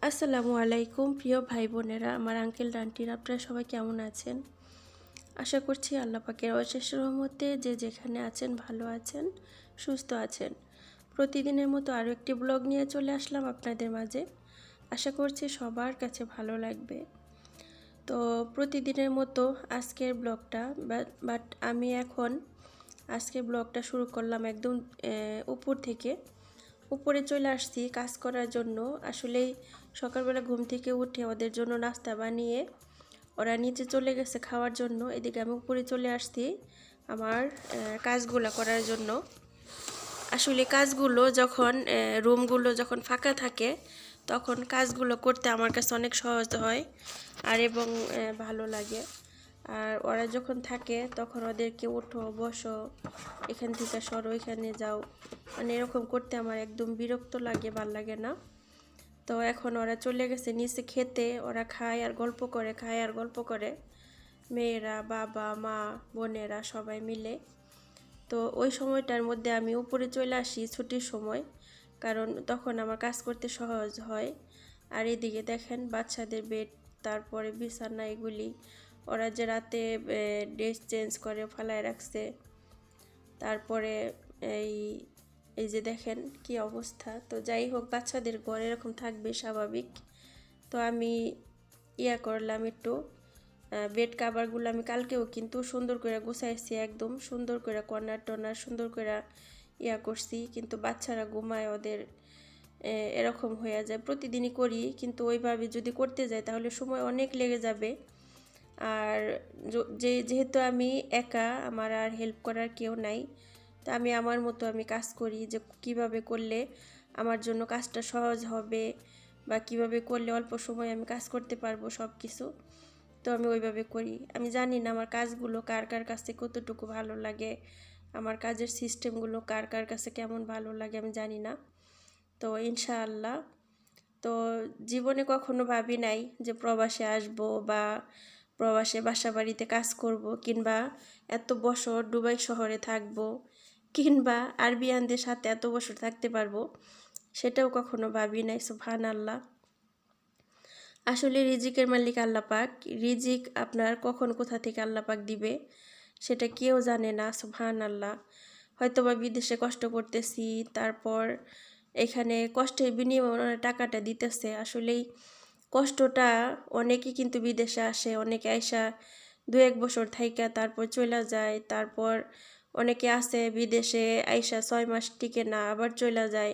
আসসালামু আলাইকুম প্রিয় ভাই বোনেরা, আমার আঙ্কেল আন্টিরা, আপনারা সবাই কেমন আছেন? আশা করছি আল্লাহ পাকের অশেষ রহমতে যে যেখানে আছেন ভালো আছেন, সুস্থ আছেন। প্রতিদিনের মতো আরও একটি ব্লগ নিয়ে চলে আসলাম আপনাদের মাঝে। আশা করছি সবার কাছে ভালো লাগবে। তো প্রতিদিনের মতো আজকের ব্লগটা বাট আমি এখন আজকের ব্লগটা শুরু করলাম একদম উপর থেকে। উপরে চলে আসছি কাজ করার জন্য। আসলেই সকালবেলা ঘুম থেকে উঠে ওদের জন্য নাস্তা বানিয়ে ওরা নিচে চলে গেছে খাওয়ার জন্য। এদিকে আমি উপরে চলে আসছি আমার কাজগুলো করার জন্য। আসলে কাজগুলো যখন রুমগুলো যখন ফাঁকা থাকে তখন কাজগুলো করতে আমার কাছে অনেক সহজ হয় এবং ভালো লাগে। আর ওরা যখন থাকে তখন ওদেরকে ওঠো বসো, এখান থেকে সরো, এখানে যাও, মানে এরকম করতে আমার একদম বিরক্ত লাগে, ভাল লাগে না। তো এখন ওরা চলে গেছে নিচে খেতে। ওরা খায় আর গল্প করে, খায় আর গল্প করে, মেয়েরা, বাবা, মা, বোনেরা সবাই মিলে। তো ওই সময়টার মধ্যে আমি উপরে চলে আসি ছুটির সময়, কারণ তখন আমার কাজ করতে সহজ হয়। আর এদিকে দেখেন বাচ্চাদের বেড, তারপরে বিছানা, এগুলি ওরা যে রাতে ড্রেস চেঞ্জ করে ফালায় রাখছে। তারপরে এই এই যে দেখেন কি অবস্থা। তো যাই হোক, বাচ্চাদের ঘর এরকম থাকবে স্বাভাবিক। তো আমি করলাম একটু বেড কাভারগুলো আমি কালকেও কিন্তু সুন্দর করে গুছাইছি, একদম সুন্দর করে কর্নার টর্নার সুন্দর করে করছি। কিন্তু বাচ্চারা ঘুমায়, ওদের এরকম হয়ে যায়। প্রতিদিনই করি, কিন্তু ওইভাবে যদি করতে যাই তাহলে সময় অনেক লেগে যাবে। আর যেহেতু আমি একা, আমার আর হেল্প করার কেউ নাই, তো আমি আমার মতো আমি কাজ করি যে কিভাবে করলে আমার জন্য কাজটা সহজ হবে বা কিভাবে করলে অল্প সময় আমি কাজ করতে পারবো সব কিছু। তো আমি ওইভাবে করি। আমি জানি না আমার কাজগুলো কার কার কাছে কতটুকু ভালো লাগে, আমার কাজের সিস্টেমগুলো কার কার কাছে কেমন ভালো লাগে আমি জানি না। তো ইনশাআল্লাহ, তো জীবনে কখনো ভাবি নাই যে প্রবাসে আসব বা প্রবাসে বাসা বাড়িতে কাজ করব, কিংবা এত বছর দুবাই শহরে থাকব, কিংবা আরবিয়ানদের সাথে এত বছর থাকতে পারবো, সেটাও কখনো ভাবি নাই। সুবহানাল্লাহ। আসলে রিজিকের মালিক আল্লাহ পাক। রিজিক আপনার কখন কোথা থেকে আল্লাহ পাক দিবে সেটা কেউ জানে না। সুবহানাল্লাহ। হয়তোবা বিদেশে কষ্ট করতেছি, তারপর এখানে কষ্টের বিনিময়ে টাকাটা দিতেছে। আসলেই কষ্টটা, অনেকেই কিন্তু বিদেশে আসে, অনেকে আইসা 2-1 বছর থাইকা তারপর চলে যায়। তারপর অনেকে আছে বিদেশে আইসা 6 মাস টিকে না, আবার চলে যায়।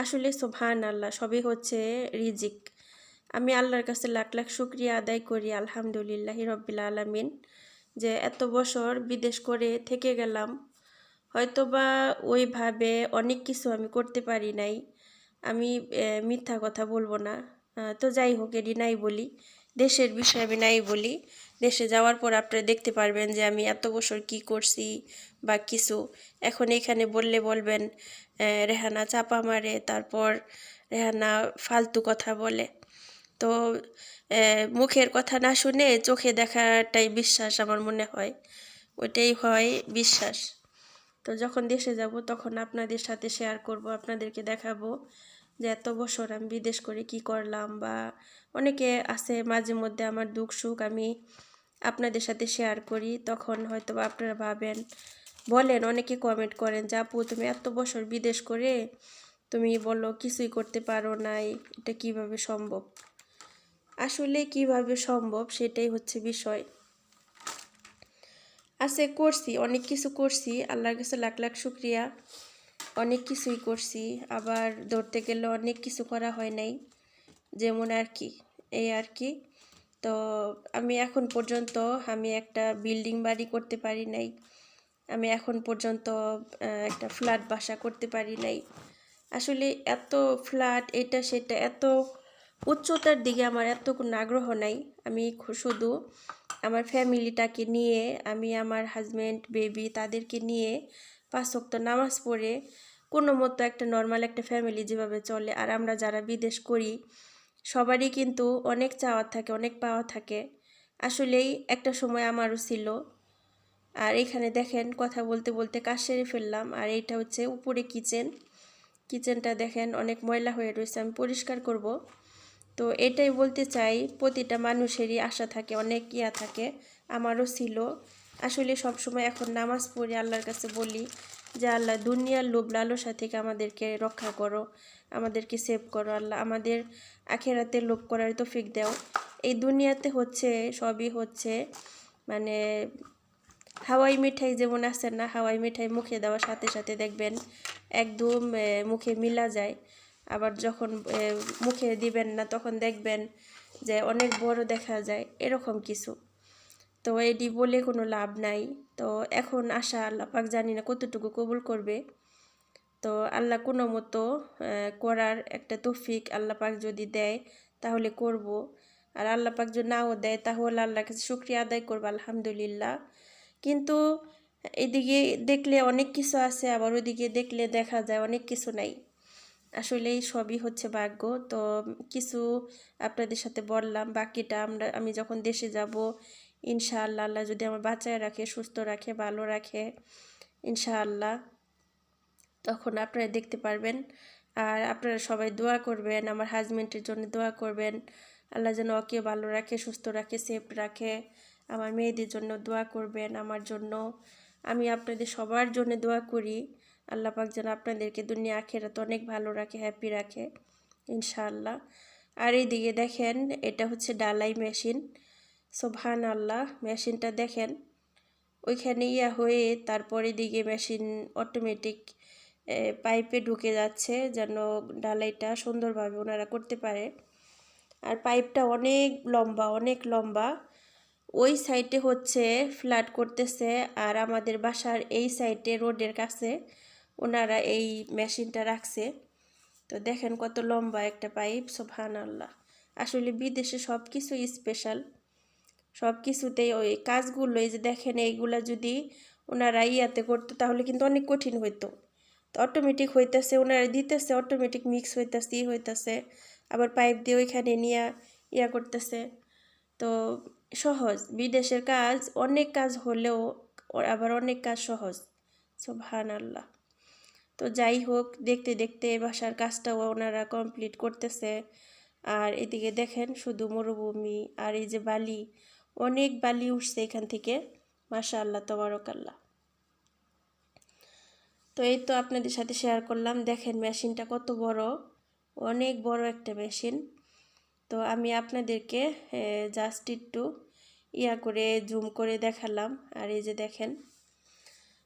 আসলে সুবহানাল্লাহ, সবই হচ্ছে রিজিক। আমি আল্লাহর কাছে লাখ লাখ শুকরিয়া আদায় করি, আলহামদুলিল্লাহি রব্বিল আলামিন, যে এত বছর বিদেশ করে থেকে গেলাম। হয়তোবা ওইভাবে অনেক কিছু আমি করতে পারি নাই, আমি মিথ্যা কথা বলবো না। তো যাই হোক, এটি নাই বলি, দেশের বিষয়ে আমি নাই বলি। দেশে যাওয়ার পর আপনারা দেখতে পারবেন যে আমি এত বছর কি করছি বা কিছু। এখন এখানে বললে বলবেন রেহানা চাপা মারে, তারপর রেহানা ফালতু কথা বলে। তো মুখের কথা না শুনে চোখে দেখাটাই বিশ্বাস, আমার মনে হয় ওইটাই হয় বিশ্বাস। তো যখন দেশে যাব তখন আপনাদের সাথে শেয়ার করব, আপনাদেরকে দেখাবো যে এত বছর আমি বিদেশ করে কি করলাম। বা অনেকে আছে মাঝে মধ্যে আমার দুঃখ সুখ আমি আপনাদের সাথে শেয়ার করি, তখন হয়তো আপনারা ভাবেন, বলেন, অনেকে কমেন্ট করেন যে আপু তুমি এত বছর বিদেশ করে তুমি বলো কিছুই করতে পারো নাই, এটা কিভাবে সম্ভব? আসলে কিভাবে সম্ভব সেটাই হচ্ছে বিষয়। আছে, করছি, অনেক কিছু করছি, আল্লাহর কাছে লাখ লাখ শুক্রিয়া। অনেক কিছুই করছি, আবার ধরতে গেলে অনেক কিছু করা হয় নাই, যেমন আর কি, এই আর কি। তো আমি এখন পর্যন্ত আমি একটা বিল্ডিং বাড়ি করতে পারি নাই, আমি এখন পর্যন্ত একটা ফ্ল্যাট বাসা করতে পারি নাই। আসলে এত ফ্ল্যাট এটা সেটা, এত উচ্চতার দিকে আমার এত কোনো আগ্রহ নাই। আমি শুধু আমার ফ্যামিলিটাকে নিয়ে, আমি আমার হাজব্যান্ড, বেবি, তাদেরকে নিয়ে 5 ওয়াক্ত নামাজ পড়ে কোনো মতো একটা নর্মাল একটা ফ্যামিলি যেভাবে চলে। আর আমরা যারা বিদেশ করি সবারই কিন্তু অনেক চাওয়া থাকে, অনেক পাওয়া থাকে। আসলেই একটা সময় আমারও ছিল। আর এখানে দেখেন কথা বলতে বলতে কাজ সেরে ফেললাম। আর এইটা হচ্ছে উপরে কিচেনটা দেখেন অনেক ময়লা হয়ে রয়েছে, আমি পরিষ্কার করব। তো এটাই বলতে চাই, প্রতিটা মানুষেরই আশা থাকে, অনেক ইয়া থাকে, আমারও ছিল। আসলে সবসময় এখন নামাজ পড়ে আল্লাহর কাছে বলি যে আল্লাহ, দুনিয়ার লোভ লালসা থেকে আমাদেরকে রক্ষা করো, আমাদেরকে সেভ করো আল্লাহ, আমাদের আখেরাতে লোভ করার তৌফিক দাও। এই দুনিয়াতে হচ্ছে সবই হচ্ছে মানে হাওয়াই মিঠাই যেমন আছে না, হাওয়াই মিঠাই মুখে দেওয়ার সাথে সাথে দেখবেন একদম মুখে মিলা যায়, আবার যখন মুখে দিবেন না তখন দেখবেন যে অনেক বড় দেখা যায়, এরকম কিছু। তো এটি বলে কোনো লাভ নাই। তো এখন আশা আল্লাহ পাক জানি না কতটুকু কবুল করবে। তো আল্লাহ কোনো মতো করার একটা তৌফিক আল্লাহ পাক যদি দেয় তাহলে করব, আর আল্লাহ পাক যদি নাও দেয় তাহলে আল্লাহর কাছে শুকরিয়া আদায় করবো, আলহামদুলিল্লাহ। কিন্তু এদিকে দেখলে অনেক কিছু আছে, আবার ওইদিকে দেখলে দেখা যায় অনেক কিছু নাই। আসলেই সবই হচ্ছে ভাগ্য। তো কিছু আপনাদের সাথে বললাম, বাকিটা আমি যখন দেশে যাব ইনশাআল্লাহ, আল্লাহ যদি আমার বাঁচায় রাখে, সুস্থ রাখে, ভালো রাখে ইনশাআল্লাহ, তখন আপনারা দেখতে পারবেন। আর আপনারা সবাই দোয়া করবেন, আমার হাজব্যান্ডের জন্য দোয়া করবেন, আল্লাহ যেন ওকে ভালো রাখে, সুস্থ রাখে, সেফ রাখে। আমার মেয়েদের জন্য দোয়া করবেন, আমার জন্য। আমি আপনাদের সবার জন্য দোয়া করি, আল্লাহ পাক যেন আপনাদেরকে দুনিয়া আখেরাতে অনেক ভালো রাখে, হ্যাপি রাখে ইনশাআল্লাহ। আর এইদিকে দেখেন, এটা হচ্ছে ডালাই মেশিন। সুবহানাল্লাহ, মেশিনটা দেখেন ওইখানে ইয়া হয়ে তারপরে দিকে মেশিন অটোমেটিক পাইপে ঢুকে যাচ্ছে, যেন ঢালাইটা সুন্দরভাবে ওনারা করতে পারে। আর পাইপটা অনেক লম্বা, অনেক লম্বা। ওই সাইডে হচ্ছে ফ্ল্যাট করতেছে, আর আমাদের বাসার এই সাইডে রোডের কাছে ওনারা এই মেশিনটা রাখছে। তো দেখেন কত লম্বা একটা পাইপ, সুবহানাল্লাহ। আসলে বিদেশে সব কিছু স্পেশাল, সব কিছুতেই ওই কাজগুলো, এই যে দেখেন এইগুলা যদি ওনারা ইয়াতে করতো তাহলে কিন্তু অনেক কঠিন হইতো। তো অটোমেটিক হইতেছে, ওনারা দিতেছে, অটোমেটিক মিক্স হইতেছে, হইতেছে, আবার পাইপ দিয়ে ওইখানে নিয়ে ইয়া করতেছে। তো সহজ, বিদেশের কাজ অনেক কাজ হলেও আবার অনেক কাজ সহজ, সুবহানাল্লাহ। তো যাই হোক, দেখতে দেখতে বাসার কাজটাও ওনারা কমপ্লিট করতেছে। আর এদিকে দেখেন শুধু মরুভূমি, আর এই যে বালি, অনেক বালি উঠছে এখান থেকে, মাশাআল্লাহ তাবারাকাল্লাহ। তো এই তো আপনাদের সাথে শেয়ার করলাম। দেখেন মেশিনটা কত বড়, অনেক বড় একটা মেশিন। তো আমি আপনাদেরকে জাস্ট একটু ইয়া করে জুম করে দেখালাম। আর এই যে দেখেন,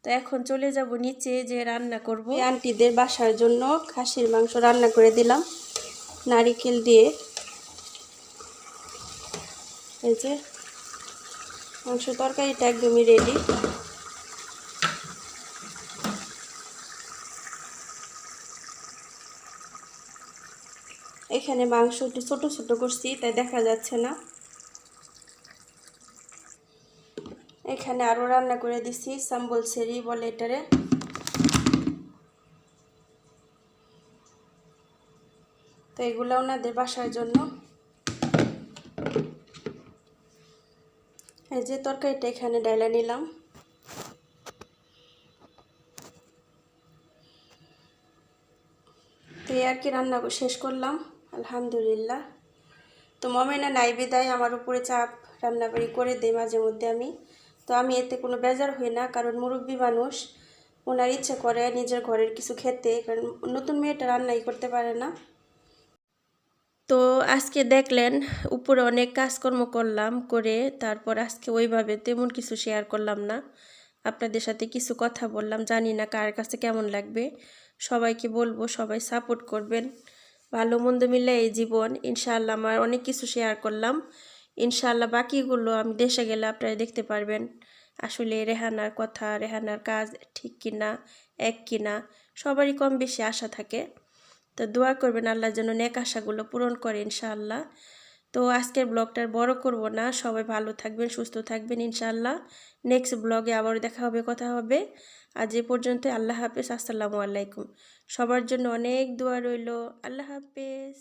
তো এখন চলে যাব নিচে, যে রান্না করব। আন্টিদের বাসার জন্য খাসির মাংস রান্না করে দিলাম নারিকেল দিয়ে। এই যে মাংস তরকারিটা একদমই রেডি। এখানে মাংস একটু ছোট ছোট করছি, তাই দেখা যাচ্ছে না। এখানে আরও রান্না করে দিছি, সাম্বল সেরি বলে এটারে। তো এগুলো ওনাদের বাসার জন্য। এই যে তরকারিটা এখানে ডাইলা নিলাম। তো এই আর কি, রান্না শেষ করলাম আলহামদুলিল্লাহ। তো মমেনা নাই বিদায় আমার উপরে চাপ, রান্নাবাড়ি করে দেয় মাঝে মধ্যে আমি। তো আমি এতে কোনো বেজার হই না, কারণ মুরব্বী মানুষ, ওনার ইচ্ছে করে নিজের ঘরের কিছু খেতে, কারণ নতুন মেয়েটা রান্নাই করতে পারে না। তো আজকে দেখলেন উপরে অনেক কাজকর্ম করলাম, করে তারপর আজকে ওইভাবে তেমন কিছু শেয়ার করলাম না, আপনাদের সাথে কিছু কথা বললাম। জানি না কার কাছে কেমন লাগবে, সবাইকে বলবো সবাই সাপোর্ট করবেন। ভালো মন্দ মিলে এই জীবন, ইনশাআল্লাহ আমার অনেক কিছু শেয়ার করলাম। ইনশাআল্লাহ বাকিগুলো আমি দেশে গেলে আপনারা দেখতে পারবেন আসলে রেহানার কথা, রেহানার কাজ ঠিক কিনা, এক কিনা, সবারই কম বেশি আশা থাকে। তো দোয়া করবেন আল্লাহ যেন নেক আশাগুলো পূরণ করে ইনশাআল্লাহ। তো আজকের ব্লগটার বড় করব না, সবাই ভালো থাকবেন, সুস্থ থাকবেন ইনশাআল্লাহ। নেক্সট ব্লগে আবার দেখা হবে, কথা হবে। আজ এ পর্যন্ত, আল্লাহ হাফেজ, আসসালামু আলাইকুম। সবার জন্য অনেক দোয়া রইল, আল্লাহ হাফেজ।